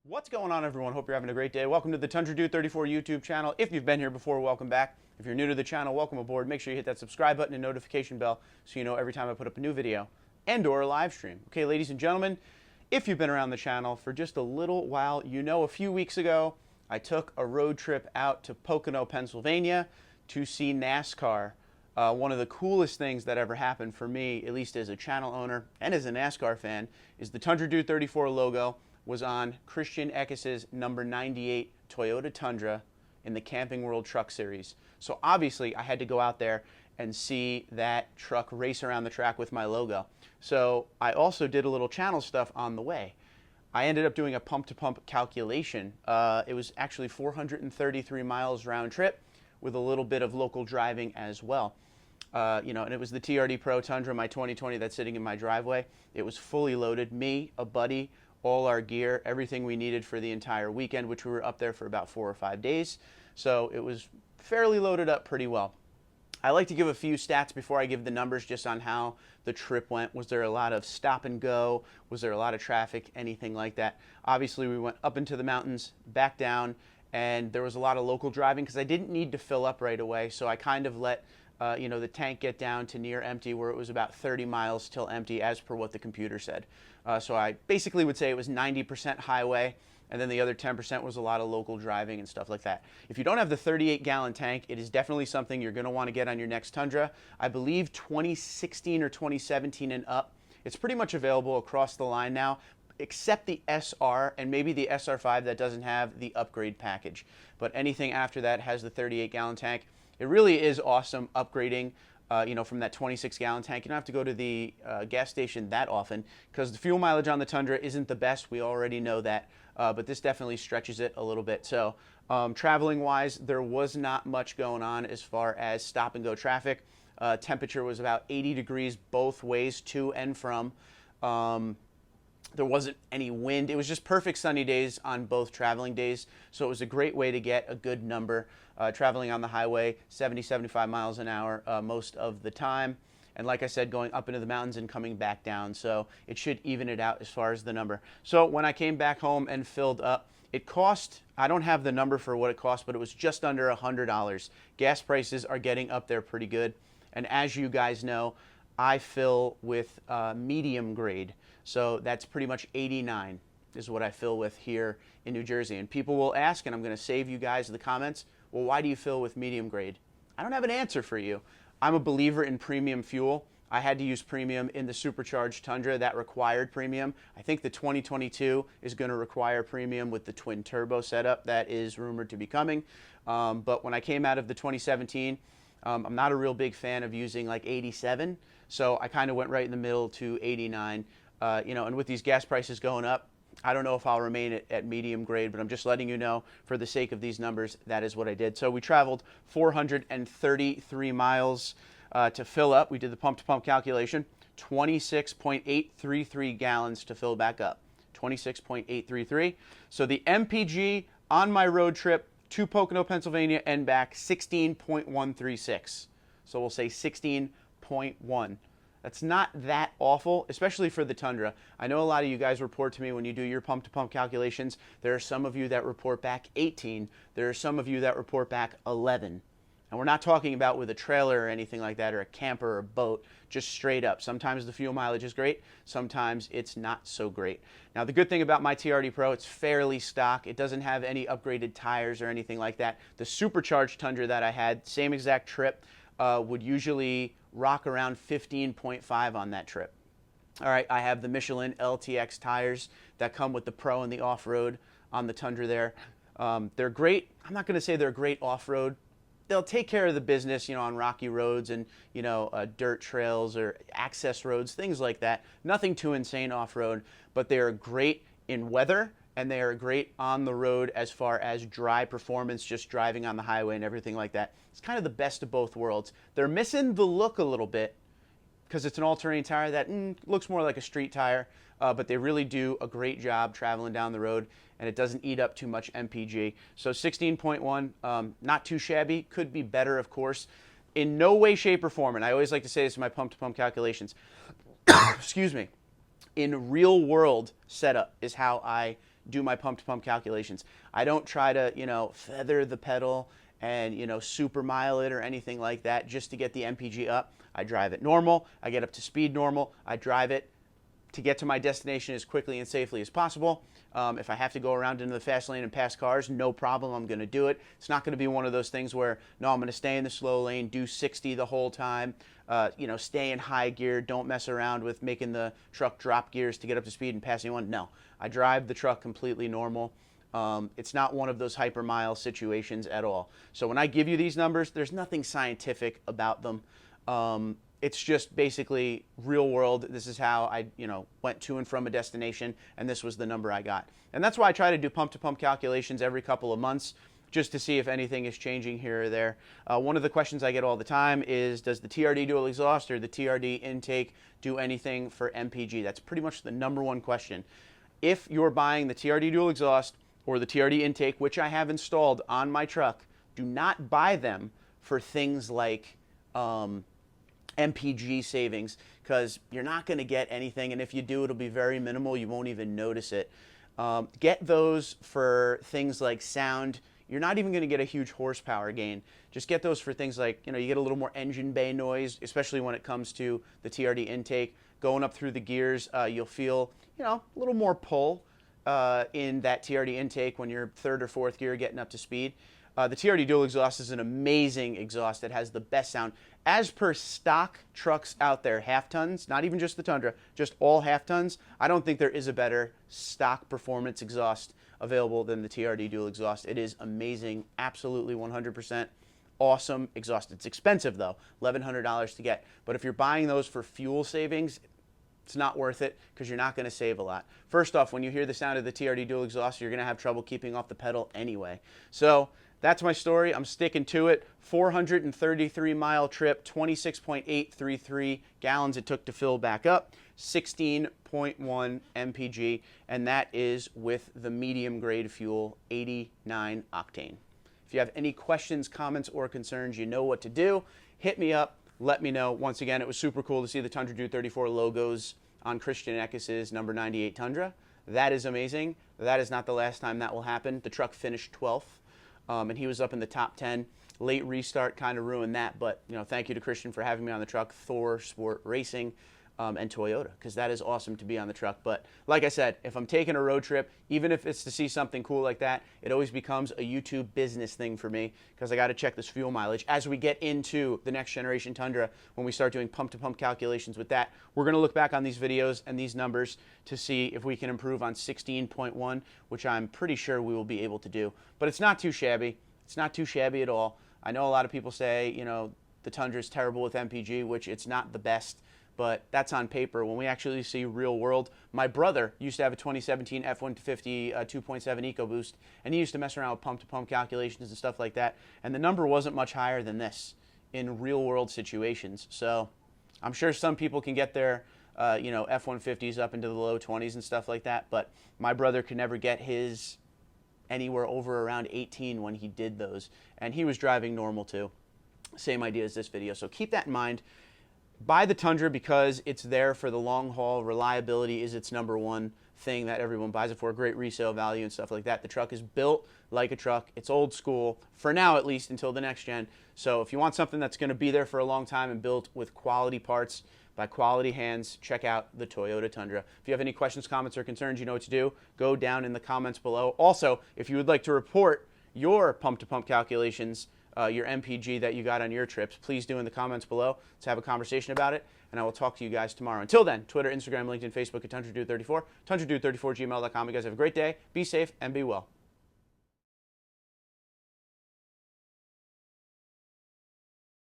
What's going on, everyone? Hope you're having a great day. Welcome to the Tundra Dude 34 YouTube channel. If you've been here before, welcome back. If you're new to the channel, welcome aboard. Make sure you hit that subscribe button and notification bell so you know every time I put up a new video and or a live stream. Okay, ladies and gentlemen, if you've been around the channel for just a little while, you know a few weeks ago I took a road trip out to Pocono, Pennsylvania to see NASCAR. One of the coolest things that ever happened for me, at least as a channel owner and as a NASCAR fan, is the Tundra Dude 34 logo was on Christian Eckes' number 98 Toyota Tundra in the Camping World Truck Series. So obviously I had to go out there and see that truck race around the track with my logo. So I also did a little channel stuff on the way. I ended up doing a pump-to-pump calculation. It was actually 433 miles round trip with a little bit of local driving as well. And it was the TRD Pro Tundra, my 2020, that's sitting in my driveway. It was fully loaded, me, a buddy, all our gear, everything we needed for the entire weekend, which we were up there for about 4 or 5 days. So it was fairly loaded up pretty well. I like to give a few stats before I give the numbers just on how the trip went. Was there a lot of stop and go? Was there a lot of traffic? Anything like that? Obviously, we went up into the mountains, back down, and there was a lot of local driving because I didn't need to fill up right away. So I kind of let the tank get down to near empty, where it was about 30 miles till empty as per what the computer said. So I basically would say it was 90% highway, and then the other 10% was a lot of local driving and stuff like that. If you don't have the 38-gallon tank, it is definitely something you're going to want to get on your next Tundra. I believe 2016 or 2017 and up. It's pretty much available across the line now, except the SR and maybe the SR5 that doesn't have the upgrade package. But anything after that has the 38-gallon tank. It really is awesome upgrading, from that 26-gallon tank. You don't have to go to the gas station that often because the fuel mileage on the Tundra isn't the best. We already know that, but this definitely stretches it a little bit. So traveling-wise, there was not much going on as far as stop-and-go traffic. Temperature was about 80 degrees both ways to and from. There wasn't any wind. It was just perfect sunny days on both traveling days. So it was a great way to get a good number. Traveling on the highway, 70, 75 miles an hour most of the time. And like I said, going up into the mountains and coming back down. So it should even it out as far as the number. So when I came back home and filled up, it cost, I don't have the number for what it cost, but it was just under $100. Gas prices are getting up there pretty good. And as you guys know, I fill with medium grade. So that's pretty much 89 is what I fill with here in New Jersey. And people will ask, and I'm going to save you guys the comments, well, why do you fill with medium grade? I don't have an answer for you. I'm a believer in premium fuel. I had to use premium in the supercharged Tundra. That required premium. I think the 2022 is going to require premium with the twin turbo setup that is rumored to be coming. But when I came out of the 2017, I'm not a real big fan of using like 87. So I kind of went right in the middle to 89. And with these gas prices going up, I don't know if I'll remain at medium grade, but I'm just letting you know for the sake of these numbers, that is what I did. So we traveled 433 miles to fill up. We did the pump-to-pump calculation, 26.833 gallons to fill back up, 26.833. So the MPG on my road trip to Pocono, Pennsylvania and back, 16.136. So we'll say 16.1. That's not that awful, especially for the Tundra. I know a lot of you guys report to me when you do your pump-to-pump calculations. There are some of you that report back 18. There are some of you that report back 11. And we're not talking about with a trailer or anything like that, or a camper or a boat, just straight up. Sometimes the fuel mileage is great. Sometimes it's not so great. Now, the good thing about my TRD Pro, it's fairly stock. It doesn't have any upgraded tires or anything like that. The supercharged Tundra that I had, same exact trip, would usually rock around 15.5 on that trip. All right, I have the Michelin LTX tires that come with the Pro and the off-road on the Tundra there. They're great. I'm not going to say they're great off-road. They'll take care of the business, on rocky roads and, dirt trails or access roads, things like that. Nothing too insane off-road, but they are great in weather and they are great on the road as far as dry performance, just driving on the highway and everything like that. It's kind of the best of both worlds. They're missing the look a little bit because it's an all-terrain tire that looks more like a street tire, but they really do a great job traveling down the road, and it doesn't eat up too much MPG. So 16.1, not too shabby. Could be better, of course. In no way, shape, or form, and I always like to say this in my pump-to-pump calculations, excuse me, in real-world setup is how I do my pump-to-pump calculations. I don't try to, you know, feather the pedal and, you know, super mile it or anything like that just to get the MPG up. I drive it normal. I get up to speed normal. I drive it to get to my destination as quickly and safely as possible. If I have to go around into the fast lane and pass cars, no problem, I'm going to do it. It's not going to be one of those things where, no, I'm going to stay in the slow lane, do 60 the whole time, you know, stay in high gear, don't mess around with making the truck drop gears to get up to speed and pass anyone. No, I drive the truck completely normal. It's not one of those hyper mile situations at all. So when I give you these numbers, there's nothing scientific about them. It's just basically real world. This is how I, you know, went to and from a destination, and this was the number I got. And that's why I try to do pump-to-pump calculations every couple of months, just to see if anything is changing here or there. One of the questions I get all the time is, does the TRD dual exhaust or the TRD intake do anything for MPG? That's pretty much the #1 question. If you're buying the TRD dual exhaust or the TRD intake, which I have installed on my truck, do not buy them for things like MPG savings, because you're not going to get anything, and if you do, it'll be very minimal. You won't even notice it. Get those for things like sound. You're not even going to get a huge horsepower gain. Just get those for things like, you know, you get a little more engine bay noise, especially when it comes to the TRD intake. Going up through the gears, you'll feel, you know, a little more pull in that TRD intake when you're 3rd or 4th gear getting up to speed. The TRD dual exhaust is an amazing exhaust that has the best sound. As per stock trucks out there, half tons, not even just the Tundra, just all half tons, I don't think there is a better stock performance exhaust available than the TRD dual exhaust. It is amazing, absolutely 100% awesome exhaust. It's expensive though, $1,100 to get. But if you're buying those for fuel savings, it's not worth it because you're not going to save a lot. First off, when you hear the sound of the TRD dual exhaust, you're going to have trouble keeping off the pedal anyway. So that's my story. I'm sticking to it. 433-mile trip, 26.833 gallons it took to fill back up, 16.1 MPG, and that is with the medium grade fuel, 89 octane. If you have any questions, comments, or concerns, you know what to do. Hit me up. Let me know. Once again, it was super cool to see the Tundra Dude 34 logos on Christian Eckes' number 98 Tundra. That is amazing. That is not the last time that will happen. The truck finished 12th, and he was up in the top 10. Late restart kind of ruined that, but you know, thank you to Christian for having me on the truck, Thor Sport Racing, and Toyota, because that is awesome to be on the truck. But like I said, if I'm taking a road trip, even if it's to see something cool like that, it always becomes a YouTube business thing for me, because I got to check this fuel mileage. As we get into the next generation Tundra, when we start doing pump-to-pump calculations with that, we're going to look back on these videos and these numbers to see if we can improve on 16.1, which I'm pretty sure we will be able to do. But it's not too shabby. It's not too shabby at all. I know a lot of people say, you know, the Tundra is terrible with MPG, which it's not the best. But that's on paper. When we actually see real world, my brother used to have a 2017 F-150 2.7 EcoBoost, and he used to mess around with pump-to-pump calculations and stuff like that, and the number wasn't much higher than this in real world situations. So I'm sure some people can get their you know, F-150s up into the low 20s and stuff like that, but my brother could never get his anywhere over around 18 when he did those, and he was driving normal too. Same idea as this video, so keep that in mind. Buy the Tundra because it's there for the long haul. Reliability is its #1 thing that everyone buys it for. Great resale value and stuff like that. The truck is built like a truck. It's old school, for now at least, until the next gen. So if you want something that's going to be there for a long time and built with quality parts by quality hands, check out the Toyota Tundra. If you have any questions, comments, or concerns, you know what to do. Go down in the comments below. Also, if you would like to report your pump-to-pump calculations, your MPG that you got on your trips, please do in the comments below. Let's have a conversation about it, and I will talk to you guys tomorrow. Until then, Twitter, Instagram, LinkedIn, Facebook at TundraDude34, TundraDude34@gmail.com. You guys have a great day, be safe, and be well.